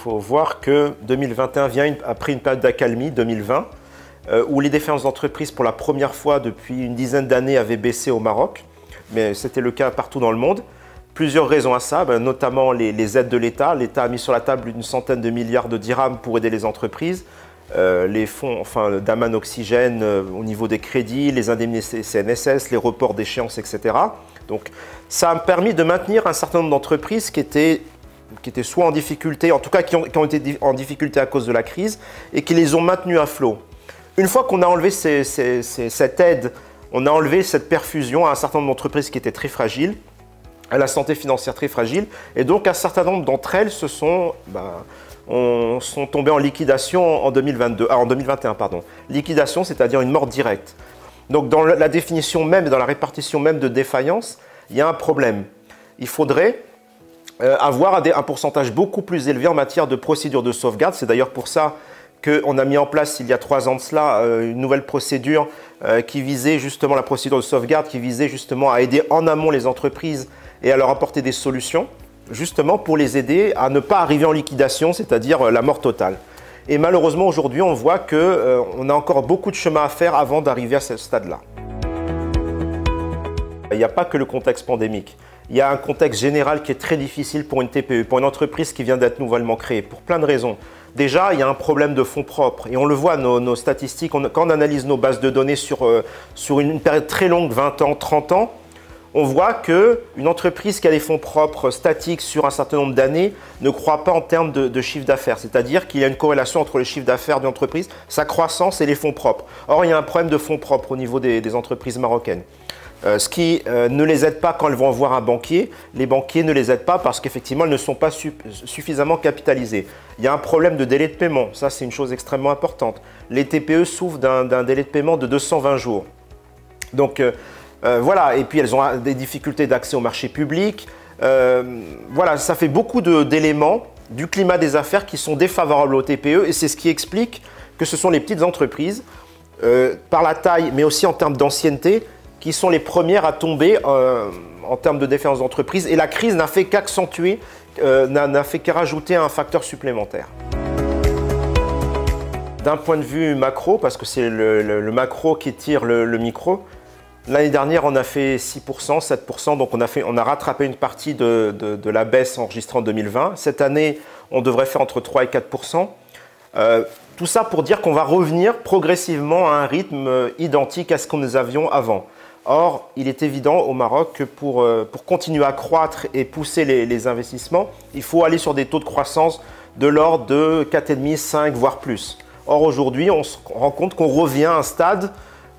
faut voir que 2021 vient après une période d'accalmie, 2020, où les défaillances d'entreprises pour la première fois depuis une dizaine d'années avaient baissé au Maroc, mais c'était le cas partout dans le monde. Plusieurs raisons à ça, notamment les aides de l'État. L'État a mis sur la table une centaine de milliards de dirhams pour aider les entreprises. Les fonds d'Aman Oxygène au niveau des crédits, les indemnités CNSS, les reports d'échéances, etc. Donc ça a permis de maintenir un certain nombre d'entreprises qui étaient soit en difficulté, en tout cas qui ont été en difficulté à cause de la crise et qui les ont maintenues à flot. Une fois qu'on a enlevé cette aide, on a enlevé cette perfusion à un certain nombre d'entreprises qui étaient très fragiles, à la santé financière très fragile, et donc un certain nombre d'entre elles sont tombées en liquidation en 2021. Liquidation, c'est-à-dire une mort directe. Donc dans la définition même, dans la répartition même de défaillance, il y a un problème. Il faudrait avoir un pourcentage beaucoup plus élevé en matière de procédure de sauvegarde. C'est d'ailleurs pour ça qu'on a mis en place, il y a 3 ans de cela, une nouvelle procédure qui visait justement, la procédure de sauvegarde, qui visait justement à aider en amont les entreprises et à leur apporter des solutions, justement pour les aider à ne pas arriver en liquidation, c'est-à-dire la mort totale. Et malheureusement, aujourd'hui, on voit qu'on a encore beaucoup de chemin à faire avant d'arriver à ce stade-là. Il n'y a pas que le contexte pandémique. Il y a un contexte général qui est très difficile pour une TPE, pour une entreprise qui vient d'être nouvellement créée, pour plein de raisons. Déjà, il y a un problème de fonds propres et on le voit, nos statistiques, quand on analyse nos bases de données sur une période très longue, 20 ans, 30 ans, on voit qu'une entreprise qui a des fonds propres statiques sur un certain nombre d'années ne croît pas en termes de chiffre d'affaires. C'est-à-dire qu'il y a une corrélation entre le chiffre d'affaires de l'entreprise, sa croissance et les fonds propres. Or, il y a un problème de fonds propres au niveau des entreprises marocaines. Ce qui ne les aide pas quand elles vont voir un banquier. Les banquiers ne les aident pas parce qu'effectivement, elles ne sont pas suffisamment capitalisées. Il y a un problème de délai de paiement. Ça, c'est une chose extrêmement importante. Les TPE souffrent d'un délai de paiement de 220 jours. Donc, voilà. Et puis, elles ont des difficultés d'accès au marché public. Voilà, ça fait beaucoup d'éléments du climat des affaires qui sont défavorables aux TPE. Et c'est ce qui explique que ce sont les petites entreprises, par la taille, mais aussi en termes d'ancienneté, qui sont les premières à tomber en termes de défaillance d'entreprise. Et la crise n'a fait qu'accentuer, n'a fait qu'à rajouter un facteur supplémentaire. D'un point de vue macro, parce que c'est le macro qui tire le micro, l'année dernière, on a fait 6%, 7%, donc on a rattrapé une partie de la baisse enregistrée en 2020. Cette année, on devrait faire entre 3 et 4%. Tout ça pour dire qu'on va revenir progressivement à un rythme identique à ce que nous avions avant. Or, il est évident au Maroc que pour continuer à croître et pousser les investissements, il faut aller sur des taux de croissance de l'ordre de 4,5, 5, voire plus. Or, aujourd'hui, on se rend compte qu'on revient à un stade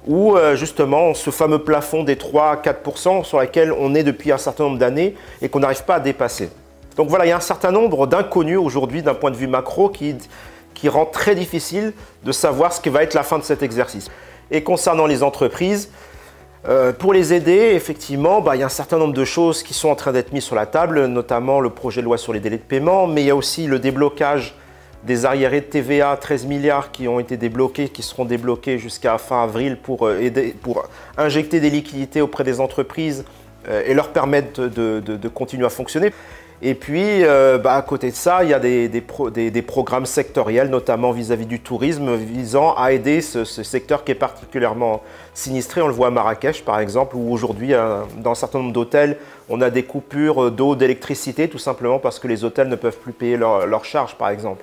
où, justement, ce fameux plafond des 3 à 4% sur lequel on est depuis un certain nombre d'années et qu'on n'arrive pas à dépasser. Donc voilà, il y a un certain nombre d'inconnus aujourd'hui d'un point de vue macro qui rend très difficile de savoir ce qui va être la fin de cet exercice. Et concernant les entreprises, pour les aider, effectivement, il y a un certain nombre de choses qui sont en train d'être mises sur la table, notamment le projet de loi sur les délais de paiement, mais il y a aussi le déblocage des arriérés de TVA, 13 milliards qui ont été débloqués, qui seront débloqués jusqu'à fin avril pour injecter des liquidités auprès des entreprises et leur permettre de continuer à fonctionner. Et puis, à côté de ça, il y a des programmes sectoriels, notamment vis-à-vis du tourisme, visant à aider ce secteur qui est particulièrement sinistré. On le voit à Marrakech, par exemple, où aujourd'hui, dans un certain nombre d'hôtels, on a des coupures d'eau, d'électricité, tout simplement parce que les hôtels ne peuvent plus payer leurs charges, par exemple.